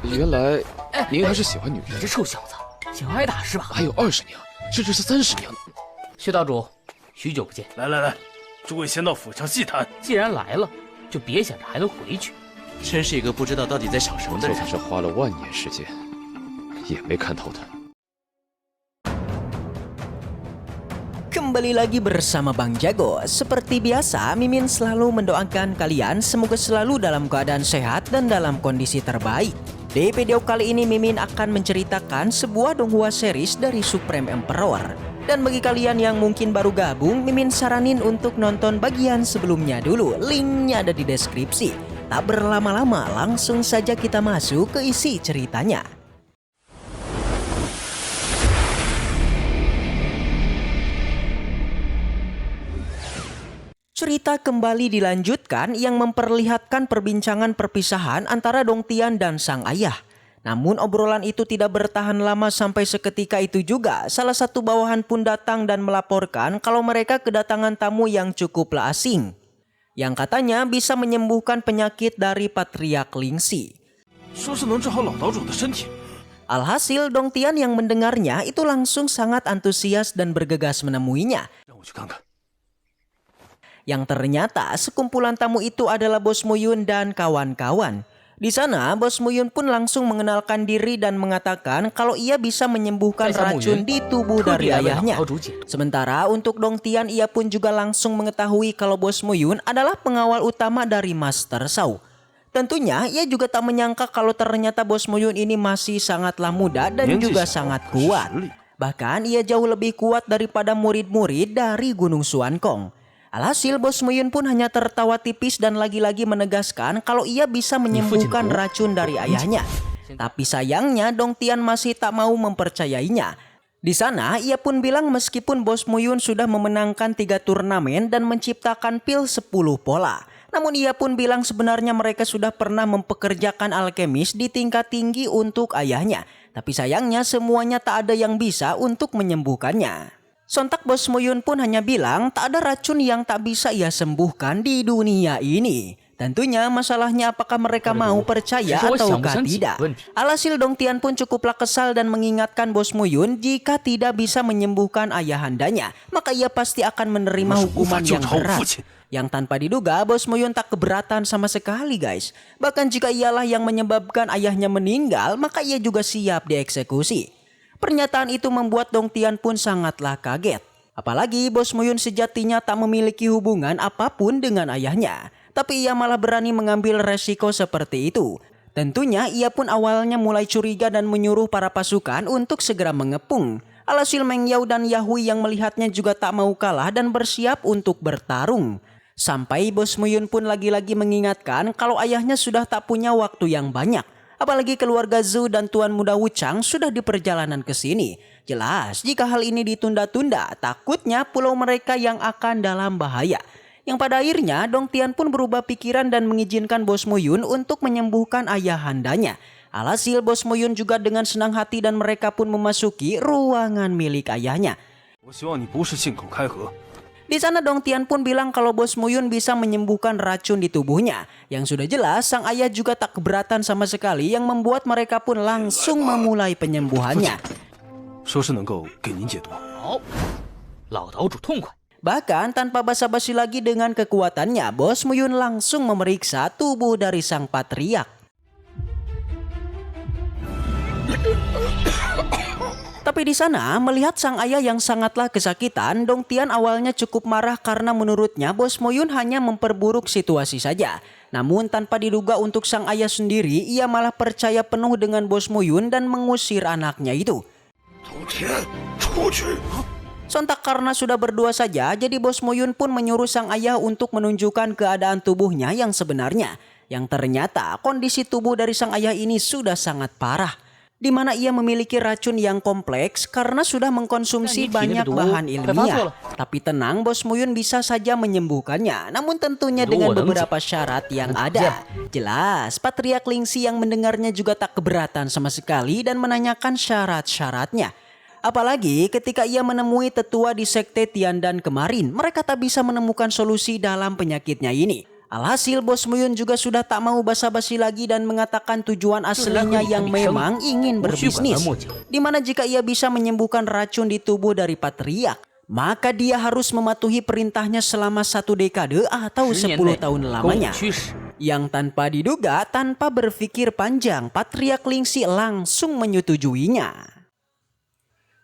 原来您还是喜欢女人。这臭小子想挨打是吧？还有20年，甚至是30年呢。薛道主，许久不见。来，诸位先到府上细谈。既然来了，就别想着还能回去。真是一个不知道到底在想什么的人。就算是花了万年时间，也没看透他。Kembali lagi bersama Bang Jago. Seperti biasa, Mimin selalu mendoakan kalian semoga selalu dalam keadaan sehat dan dalam kondisi terbaik. Di video kali ini Mimin akan menceritakan sebuah donghua series dari Supreme Emperor. Dan bagi kalian yang mungkin baru gabung, Mimin saranin untuk nonton bagian sebelumnya dulu. Linknya ada di deskripsi. Tak berlama-lama, langsung saja kita masuk ke isi ceritanya. Cerita kembali dilanjutkan yang memperlihatkan perbincangan perpisahan antara Dong Tian dan sang ayah. Namun obrolan itu tidak bertahan lama sampai seketika itu juga salah satu bawahan pun datang dan melaporkan kalau mereka kedatangan tamu yang cukuplah asing. Yang katanya bisa menyembuhkan penyakit dari Patriark Lingxi. Alhasil Dong Tian yang mendengarnya itu langsung sangat antusias dan bergegas menemuinya. Yang ternyata sekumpulan tamu itu adalah Bos Muyun dan kawan-kawan. Di sana Bos Muyun pun langsung mengenalkan diri dan mengatakan kalau ia bisa menyembuhkan racun di tubuh dari ayahnya. Sementara untuk Dong Tian ia pun juga langsung mengetahui kalau Bos Muyun adalah pengawal utama dari Master Shao. Tentunya ia juga tak menyangka kalau ternyata Bos Muyun ini masih sangatlah muda dan juga sangat kuat. Bahkan ia jauh lebih kuat daripada murid-murid dari Gunung Suankong. Alhasil Bos Muyun pun hanya tertawa tipis dan lagi-lagi menegaskan kalau ia bisa menyembuhkan racun dari ayahnya. Tapi sayangnya Dong Tian masih tak mau mempercayainya. Di sana ia pun bilang meskipun Bos Muyun sudah memenangkan 3 turnamen dan menciptakan pil 10 pola. Namun ia pun bilang sebenarnya mereka sudah pernah mempekerjakan alkemis di tingkat tinggi untuk ayahnya. Tapi sayangnya semuanya tak ada yang bisa untuk menyembuhkannya. Sontak Bos Muyun pun hanya bilang tak ada racun yang tak bisa ia sembuhkan di dunia ini. Tentunya masalahnya apakah mereka mau percaya ataukah tidak. Alhasil Dong Tian pun cukuplah kesal dan mengingatkan Bos Muyun jika tidak bisa menyembuhkan ayahandanya, maka ia pasti akan menerima hukuman yang berat. Yang tanpa diduga Bos Muyun tak keberatan sama sekali guys. Bahkan jika ialah yang menyebabkan ayahnya meninggal, maka ia juga siap dieksekusi. Pernyataan itu membuat Dong Tian pun sangatlah kaget. Apalagi Bos Muyun sejatinya tak memiliki hubungan apapun dengan ayahnya. Tapi ia malah berani mengambil resiko seperti itu. Tentunya ia pun awalnya mulai curiga dan menyuruh para pasukan untuk segera mengepung. Alhasil Meng Yao dan Yahui yang melihatnya juga tak mau kalah dan bersiap untuk bertarung. Sampai Bos Muyun pun lagi-lagi mengingatkan kalau ayahnya sudah tak punya waktu yang banyak. Apalagi keluarga Zhou dan Tuan Muda Wuchang sudah di perjalanan ke sini. Jelas jika hal ini ditunda-tunda, takutnya pulau mereka yang akan dalam bahaya. Yang pada akhirnya Dong Tian pun berubah pikiran dan mengizinkan Bos Muyun untuk menyembuhkan ayahandanya. Alhasil Bos Muyun juga dengan senang hati dan mereka pun memasuki ruangan milik ayahnya. Di sana Dong Tian pun bilang kalau Bos Muyun bisa menyembuhkan racun di tubuhnya. Yang sudah jelas sang ayah juga tak keberatan sama sekali yang membuat mereka pun langsung memulai penyembuhannya. Bahkan tanpa basa-basi lagi dengan kekuatannya, Bos Muyun langsung memeriksa tubuh dari sang patriark. Tapi di sana melihat sang ayah yang sangatlah kesakitan, Dong Tian awalnya cukup marah karena menurutnya Bos Muyun hanya memperburuk situasi saja. Namun tanpa diduga untuk sang ayah sendiri, ia malah percaya penuh dengan Bos Muyun dan mengusir anaknya itu. Sontak karena sudah berdua saja, jadi Bos Muyun pun menyuruh sang ayah untuk menunjukkan keadaan tubuhnya yang sebenarnya. Yang ternyata kondisi tubuh dari sang ayah ini sudah sangat parah. Di mana ia memiliki racun yang kompleks karena sudah mengkonsumsi banyak bahan ilmiah. Tapi tenang, Bos Muyun bisa saja menyembuhkannya, namun tentunya dengan beberapa syarat yang ada. Jelas, Patriark Lingxi yang mendengarnya juga tak keberatan sama sekali dan menanyakan syarat-syaratnya. Apalagi ketika ia menemui tetua di sekte Tiandan kemarin, mereka tak bisa menemukan solusi dalam penyakitnya ini. Alhasil Bos Muyun juga sudah tak mau basa-basi lagi dan mengatakan tujuan aslinya yang memang ingin berbisnis. Dimana jika ia bisa menyembuhkan racun di tubuh dari patriark, maka dia harus mematuhi perintahnya selama 1 dekade atau 10 tahun lamanya. Yang tanpa diduga, tanpa berpikir panjang, Patriark Lingxi langsung menyetujuinya.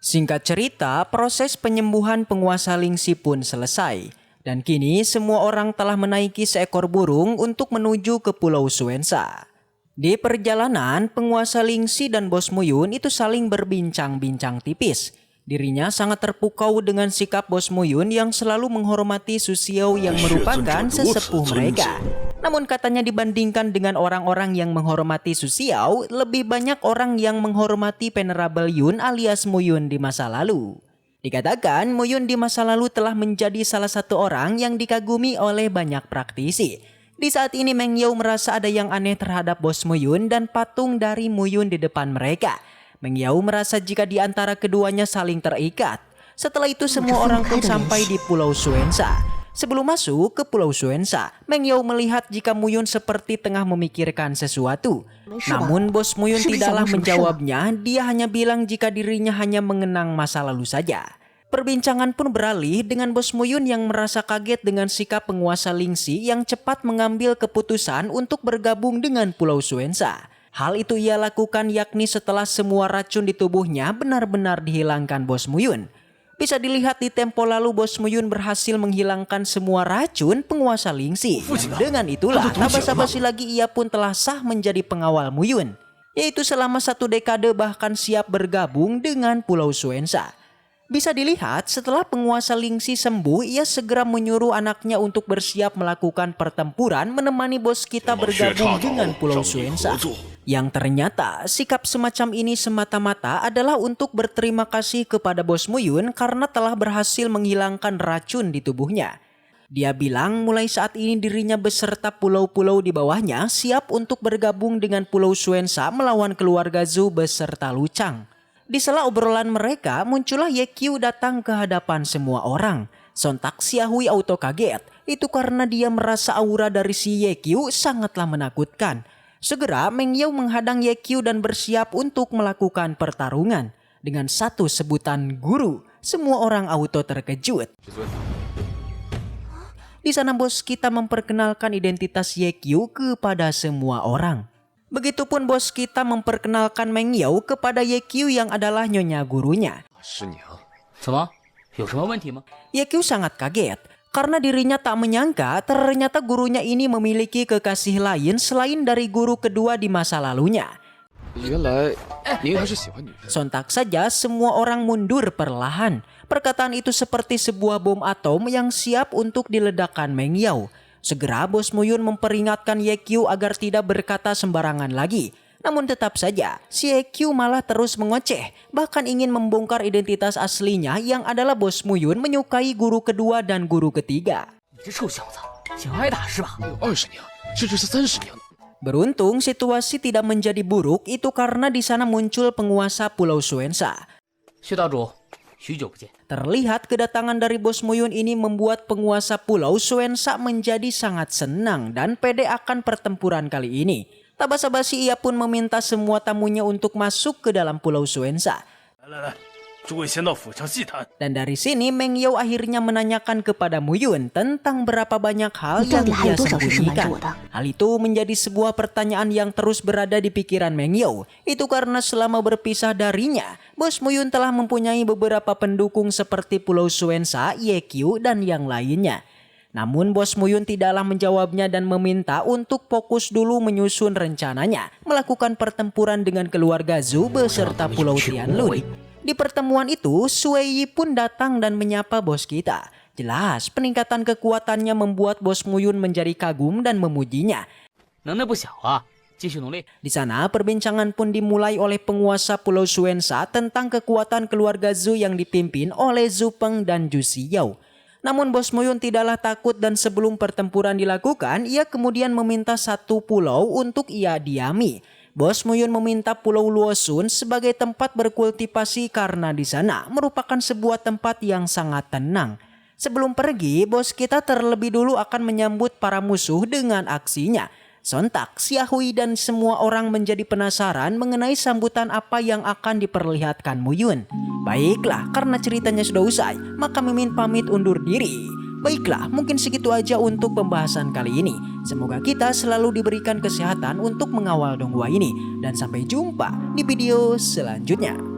Singkat cerita, proses penyembuhan penguasa Lingxi pun selesai. Dan kini semua orang telah menaiki seekor burung untuk menuju ke Pulau Suensa. Di perjalanan, penguasa Lingxi dan Bos Muyun itu saling berbincang-bincang tipis. Dirinya sangat terpukau dengan sikap Bos Muyun yang selalu menghormati Su Xiao yang merupakan sesepuh mereka. Namun katanya dibandingkan dengan orang-orang yang menghormati Su Xiao, lebih banyak orang yang menghormati Venerable Yun alias Muyun di masa lalu. Dikatakan Muyun di masa lalu telah menjadi salah satu orang yang dikagumi oleh banyak praktisi. Di saat ini Meng Yao merasa ada yang aneh terhadap Bos Muyun dan patung dari Muyun di depan mereka. Meng Yao merasa jika di antara keduanya saling terikat. Setelah itu semua orang pun sampai di Pulau Suensa. Sebelum masuk ke Pulau Suensa, Meng Yao melihat jika Muyun seperti tengah memikirkan sesuatu. Namun Bos Muyun tidaklah menjawabnya, dia hanya bilang jika dirinya hanya mengenang masa lalu saja. Perbincangan pun beralih dengan Bos Muyun yang merasa kaget dengan sikap penguasa Lingxi yang cepat mengambil keputusan untuk bergabung dengan Pulau Suensa. Hal itu ia lakukan yakni setelah semua racun di tubuhnya benar-benar dihilangkan Bos Muyun. Bisa dilihat di tempo lalu Bos Muyun berhasil menghilangkan semua racun penguasa Lingxi. Dengan itulah tak basa-basi lagi ia pun telah sah menjadi pengawal Muyun. Yaitu selama 1 dekade bahkan siap bergabung dengan Pulau Suensa. Bisa dilihat setelah penguasa Lingxi sembuh, ia segera menyuruh anaknya untuk bersiap melakukan pertempuran menemani bos kita bergabung dengan Pulau Suensa. Yang ternyata sikap semacam ini semata-mata adalah untuk berterima kasih kepada Bos Muyun karena telah berhasil menghilangkan racun di tubuhnya. Dia bilang mulai saat ini dirinya beserta pulau-pulau di bawahnya siap untuk bergabung dengan Pulau Suensa melawan keluarga Zhou beserta Lu Chang. Di sela obrolan mereka muncullah Ye Qiu datang ke hadapan semua orang. Sontak Xia Hui auto kaget. Itu karena dia merasa aura dari si Ye Qiu sangatlah menakutkan. Segera Meng Yao menghadang Ye Qiu dan bersiap untuk melakukan pertarungan. Dengan satu sebutan guru, semua orang auto terkejut. Di sana bos kita memperkenalkan identitas Ye Qiu kepada semua orang. Begitupun bos kita memperkenalkan Meng Yao kepada Ye Qiu yang adalah nyonya gurunya. Ye Qiu sangat kaget karena dirinya tak menyangka ternyata gurunya ini memiliki kekasih lain selain dari guru kedua di masa lalunya. Sontak saja semua orang mundur perlahan. Perkataan itu seperti sebuah bom atom yang siap untuk diledakkan Meng Yao. Segera Bos Muyun memperingatkan Ye Qiu agar tidak berkata sembarangan lagi. Namun tetap saja si Ye Qiu malah terus mengoceh, bahkan ingin membongkar identitas aslinya yang adalah Bos Muyun menyukai guru kedua dan guru ketiga. Beruntung situasi tidak menjadi buruk itu karena di sana muncul penguasa Pulau Suensa. Terlihat kedatangan dari Bos Muyun ini membuat penguasa Pulau Suensa menjadi sangat senang dan pede akan pertempuran kali ini. Tak basa-basi ia pun meminta semua tamunya untuk masuk ke dalam Pulau Suensa. Dan dari sini Meng Yao akhirnya menanyakan kepada Muyun tentang berapa banyak hal yang dia sembunyikan. Hal itu menjadi sebuah pertanyaan yang terus berada di pikiran Meng Yao. Itu karena selama berpisah darinya, Bos Muyun telah mempunyai beberapa pendukung seperti Pulau Suensa, Ye Qiu, dan yang lainnya. Namun Bos Muyun tidaklah menjawabnya dan meminta untuk fokus dulu menyusun rencananya melakukan pertempuran dengan keluarga Zhou beserta Pulau Tianlun. Di pertemuan itu, Sui Yi pun datang dan menyapa bos kita. Jelas, peningkatan kekuatannya membuat Bos Muyun menjadi kagum dan memujinya. Di sana, perbincangan pun dimulai oleh penguasa Pulau Suensa tentang kekuatan keluarga Zhou yang dipimpin oleh Zhu Peng dan Zhu Xiyao. Namun Bos Muyun tidaklah takut dan sebelum pertempuran dilakukan, ia kemudian meminta satu pulau untuk ia diami. Bos Muyun meminta Pulau Luosun sebagai tempat berkultivasi karena di sana merupakan sebuah tempat yang sangat tenang. Sebelum pergi, bos kita terlebih dulu akan menyambut para musuh dengan aksinya. Sontak, Xiaohui dan semua orang menjadi penasaran mengenai sambutan apa yang akan diperlihatkan Mu Yun. Baiklah, karena ceritanya sudah usai, maka Mimin pamit undur diri. Baiklah, mungkin segitu aja untuk pembahasan kali ini. Semoga kita selalu diberikan kesehatan untuk mengawal Donghua ini. Dan sampai jumpa di video selanjutnya.